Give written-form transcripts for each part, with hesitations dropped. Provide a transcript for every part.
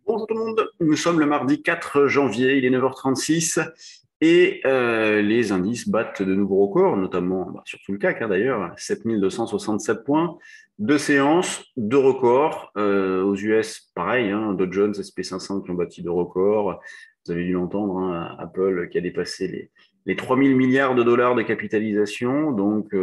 Bonjour tout le monde, nous sommes le mardi 4 janvier, il est 9h36 et les indices battent de nouveaux records, notamment surtout le CAC d'ailleurs, 7267 points, deux séances, deux records. Aux US, pareil, Dow Jones, SP500 qui ont bâti deux records. Vous avez dû l'entendre, Apple qui a dépassé les 3000 milliards de dollars de capitalisation. Donc,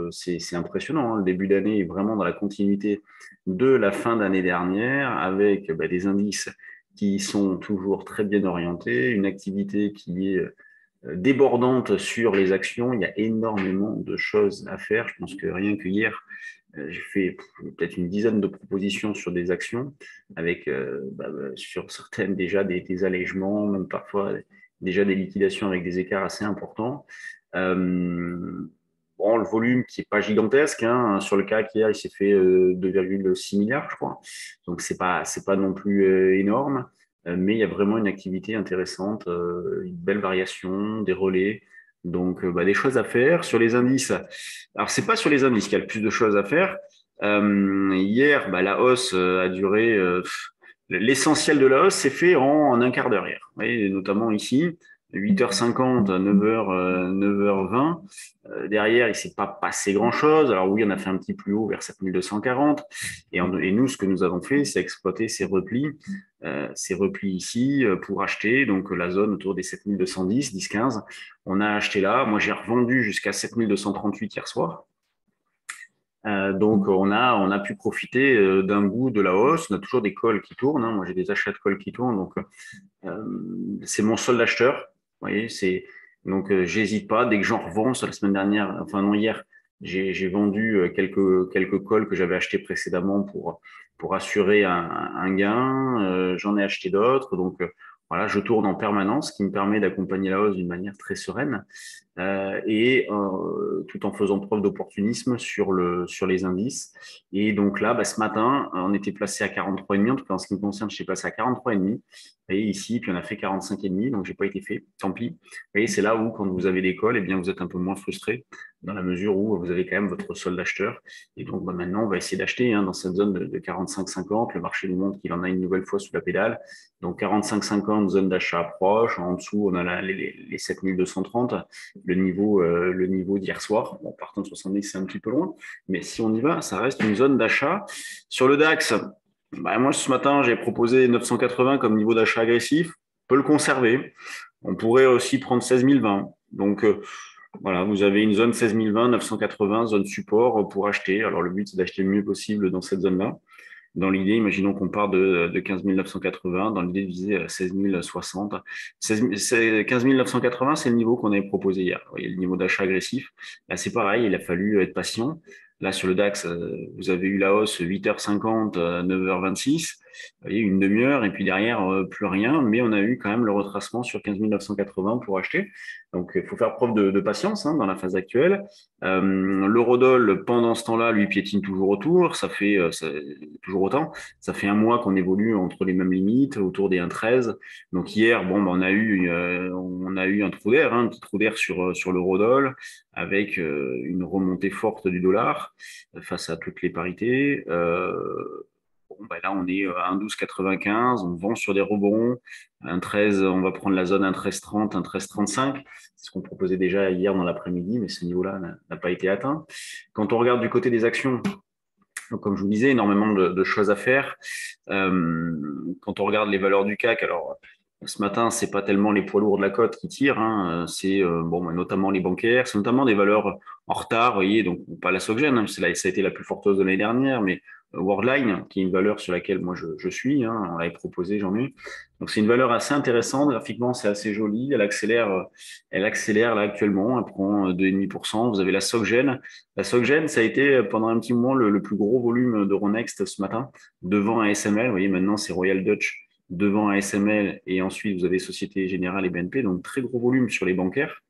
c'est impressionnant. Le début d'année est vraiment dans la continuité de la fin d'année dernière avec des indices qui sont toujours très bien orientés, une activité qui est débordante sur les actions. Il y a énormément de choses à faire. Je pense que rien que hier, j'ai fait peut-être une dizaine de propositions sur des actions, avec sur certaines déjà des allègements, même parfois déjà des liquidations avec des écarts assez importants. Bon, le volume qui n'est pas gigantesque, sur le CAC hier, il s'est fait 2,6 milliards, je crois. Donc, c'est pas non plus énorme, mais il y a vraiment une activité intéressante, une belle variation, des relais. Donc, des choses à faire. Sur les indices, alors, c'est pas sur les indices qu'il y a le plus de choses à faire. Hier, la hausse a duré. L'essentiel de la hausse s'est fait en un quart d'heure hier. Vous voyez, notamment ici, 8h50, 9h20. Derrière, il ne s'est pas passé grand-chose. Alors oui, on a fait un petit plus haut vers 7240. Et nous, ce que nous avons fait, c'est exploiter ces replis ici pour acheter. Donc la zone autour des 7210, 10-15. On a acheté là. Moi, j'ai revendu jusqu'à 7238 hier soir. Donc, on a pu profiter d'un bout de la hausse. On a toujours des calls qui tournent. Moi, j'ai des achats de calls qui tournent. Donc, c'est mon solde acheteur. Vous voyez, donc, j'hésite pas. Dès que j'en revends, la semaine dernière, enfin non, hier, j'ai vendu quelques calls que j'avais achetés précédemment pour assurer un gain. J'en ai acheté d'autres. Donc, voilà, je tourne en permanence, ce qui me permet d'accompagner la hausse d'une manière très sereine tout en faisant preuve d'opportunisme sur les indices. Et donc là, ce matin, on était placé à 43,5. En tout cas, en ce qui me concerne, je suis passé à 43,5. Et ici, puis on a fait 45,5, donc j'ai pas été fait. Tant pis. Et c'est là où, quand vous avez des calls, eh bien, vous êtes un peu moins frustré, dans la mesure où vous avez quand même votre solde acheteur. Et donc maintenant, on va essayer d'acheter dans cette zone de 45,50. Le marché nous montre qu'il en a une nouvelle fois sous la pédale. Donc 45,50, zone d'achat proche. En dessous, on a les 7230, le niveau d'hier soir. Bon, par contre, 70, c'est un petit peu loin. Mais si on y va, ça reste une zone d'achat. Sur le DAX, moi, ce matin, j'ai proposé 980 comme niveau d'achat agressif. On peut le conserver. On pourrait aussi prendre 16 020. Donc, voilà, vous avez une zone 16 020, 980, zone support pour acheter. Alors, le but, c'est d'acheter le mieux possible dans cette zone-là. Dans l'idée, imaginons qu'on part de 15 980, dans l'idée de viser 16 060. 15 980, c'est le niveau qu'on avait proposé hier. Vous voyez, le niveau d'achat agressif. Là, c'est pareil, il a fallu être patient. Là, sur le DAX, vous avez eu la hausse 8h50, 9h26. Vous voyez, une demi-heure, et puis derrière, plus rien. Mais on a eu quand même le retracement sur 15 980 pour acheter. Donc, il faut faire preuve de patience dans la phase actuelle. L'eurodoll, pendant ce temps-là, lui piétine toujours autour. Toujours autant. Ça fait un mois qu'on évolue entre les mêmes limites, autour des 1,13. Donc hier, on a eu un trou d'air, un petit trou d'air sur l'eurodoll, avec une remontée forte du dollar face à toutes les parités. Là, on est à 1,1295, on vend sur des rebonds. 1,13, on va prendre la zone 1,1330, 1,1335. C'est ce qu'on proposait déjà hier dans l'après-midi, mais ce niveau-là n'a pas été atteint. Quand on regarde du côté des actions, donc, comme je vous disais, énormément de choses à faire. Quand on regarde les valeurs du CAC, alors ce matin, c'est pas tellement les poids lourds de la cote qui tirent, c'est notamment les bancaires, c'est notamment des valeurs en retard, vous voyez, donc pas la SocGen, ça a été la plus forte hausse de l'année dernière, mais Worldline, qui est une valeur sur laquelle moi je suis, on l'avait proposé, j'en ai. Donc c'est une valeur assez intéressante, graphiquement c'est assez joli, elle accélère là actuellement, elle prend 2,5%. Vous avez la SocGen. La SocGen, ça a été pendant un petit moment le plus gros volume d'Euronext ce matin, devant un SML. Vous voyez, maintenant c'est Royal Dutch devant un SML, et ensuite vous avez Société Générale et BNP, donc très gros volume sur les bancaires.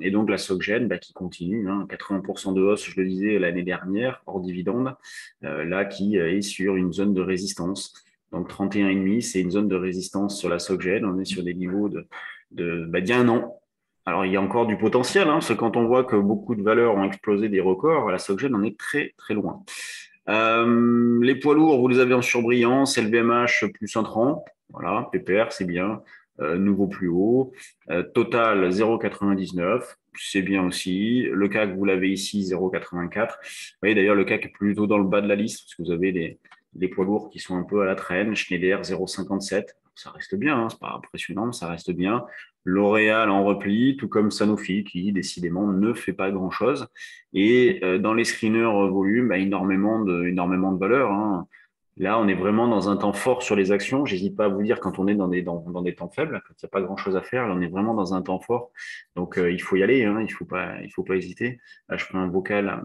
Et donc la SocGen qui continue, 80% de hausse, je le disais l'année dernière, hors dividende, là qui est sur une zone de résistance. Donc 31,5, c'est une zone de résistance sur la SocGen. On est sur des niveaux d'il y a un an. Alors il y a encore du potentiel, parce que quand on voit que beaucoup de valeurs ont explosé des records, la SocGen en est très très loin. Les poids lourds, vous les avez en surbrillance, LVMH plus 1,30. Voilà, pépère, c'est bien. Nouveau plus haut. Total 0,99. C'est bien aussi. Le CAC, vous l'avez ici, 0,84. Vous voyez d'ailleurs, le CAC est plutôt dans le bas de la liste parce que vous avez les poids lourds qui sont un peu à la traîne. Schneider, 0,57. Ça reste bien, hein, c'est pas impressionnant, mais ça reste bien. L'Oréal en repli, tout comme Sanofi, qui décidément ne fait pas grand-chose. Et dans les screeners volume, bah, énormément de valeur, hein. Là, on est vraiment dans un temps fort sur les actions. J'hésite pas à vous dire quand on est dans des temps faibles, quand il n'y a pas grand-chose à faire, là, on est vraiment dans un temps fort. Donc, il faut y aller, hein, il faut pas hésiter. Là, je ferai un vocal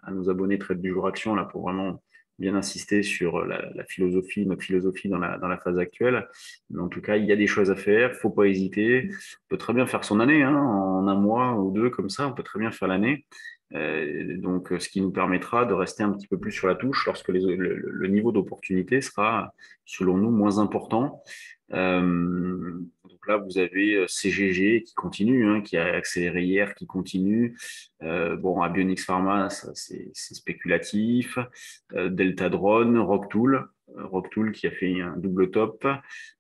à nos abonnés Trade du jour action là, pour vraiment bien insister sur la philosophie, notre philosophie dans la phase actuelle. Mais en tout cas, il y a des choses à faire, faut pas hésiter. On peut très bien faire son année, hein, en un mois ou deux, comme ça, on peut très bien faire l'année. Donc, ce qui nous permettra de rester un petit peu plus sur la touche lorsque le niveau d'opportunité sera, selon nous, moins important. Donc là, vous avez CGG qui continue, hein, qui a accéléré hier, qui continue. Bon, Abionyx Pharma, ça, c'est spéculatif. Delta Drone, Rocktool qui a fait un double top.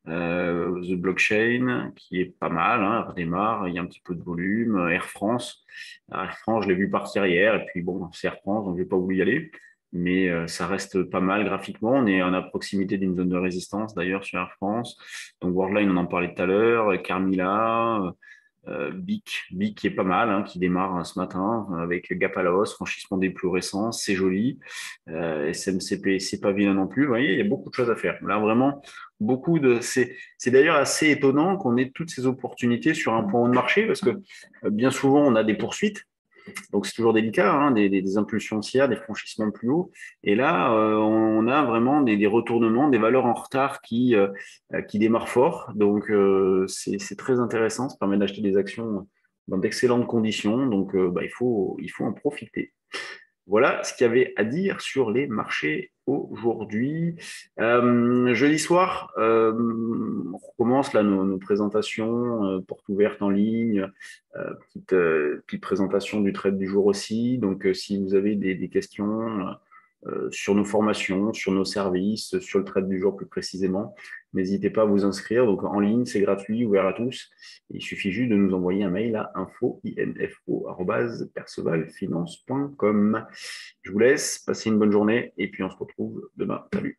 The Blockchain qui est pas mal, hein, redémarre, il y a un petit peu de volume. Air France. Air France, je l'ai vu partir hier, et puis bon, c'est Air France, donc je n'ai pas voulu y aller. Mais ça reste pas mal graphiquement. On est à proximité d'une zone de résistance d'ailleurs sur Air France. Donc Worldline, on en parlait tout à l'heure, Carmila, BIC qui est pas mal, hein, qui démarre ce matin avec gap à la hausse, franchissement des plus récents, c'est joli. SMCP, c'est pas vilain non plus. Vous voyez, il y a beaucoup de choses à faire. Là, vraiment, c'est d'ailleurs assez étonnant qu'on ait toutes ces opportunités sur un point haut de marché parce que bien souvent, on a des poursuites. Donc, c'est toujours délicat, hein, des impulsions haussières, des franchissements plus hauts. Et là, on a vraiment des retournements, des valeurs en retard qui démarrent fort. Donc, c'est très intéressant. Ça permet d'acheter des actions dans d'excellentes conditions. Donc, bah, il faut en profiter. Voilà ce qu'il y avait à dire sur les marchés aujourd'hui. Jeudi soir, on recommence là nos présentations, portes ouvertes en ligne, petite présentation du trade du jour aussi. Donc, si vous avez des questions sur nos formations, sur nos services, sur le trade du jour plus précisément, n'hésitez pas à vous inscrire. Donc, en ligne, c'est gratuit, ouvert à tous. Il suffit juste de nous envoyer un mail à info@percevalfinance.com. Je vous laisse, passez une bonne journée et puis on se retrouve demain. Salut.